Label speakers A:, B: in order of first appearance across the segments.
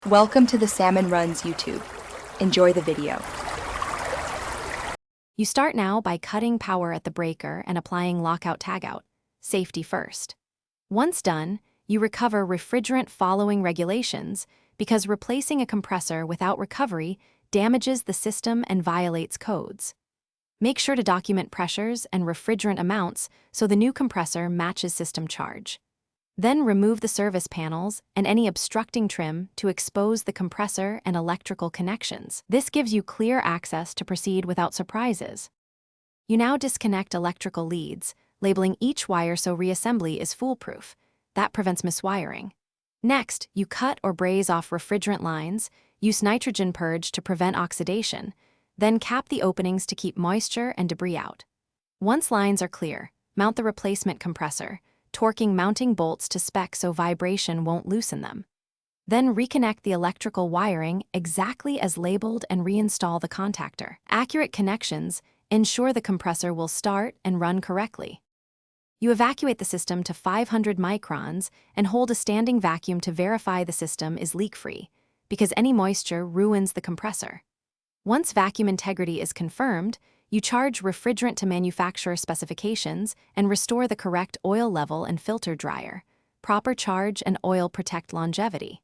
A: Welcome to the Salmon Runs YouTube. Enjoy the video.
B: You start now by cutting power at the breaker and applying lockout-tagout, safety first. Once done, you recover refrigerant following regulations because replacing a compressor without recovery damages the system and violates codes. Make sure to document pressures and refrigerant amounts so the new compressor matches system charge. Then remove the service panels and any obstructing trim to expose the compressor and electrical connections. This gives you clear access to proceed without surprises. You now disconnect electrical leads, labeling each wire so reassembly is foolproof. That prevents miswiring. Next, you cut or braze off refrigerant lines, use nitrogen purge to prevent oxidation, then cap the openings to keep moisture and debris out. Once lines are clear, mount the replacement compressor, torquing mounting bolts to spec so vibration won't loosen them. Then reconnect the electrical wiring exactly as labeled and reinstall the contactor. Accurate connections ensure the compressor will start and run correctly. You evacuate the system to 500 microns and hold a standing vacuum to verify the system is leak-free, because any moisture ruins the compressor. Once vacuum integrity is confirmed, you charge refrigerant to manufacturer specifications and restore the correct oil level and filter dryer. Proper charge and oil protect longevity.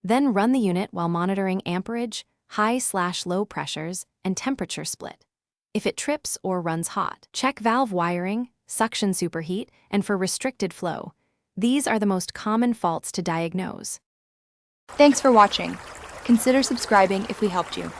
B: Then run the unit while monitoring amperage, high/low pressures, and temperature split. If it trips or runs hot, check valve wiring, suction superheat, and for restricted flow. These are the most common faults to diagnose.
A: Thanks for watching. Consider subscribing if we helped you.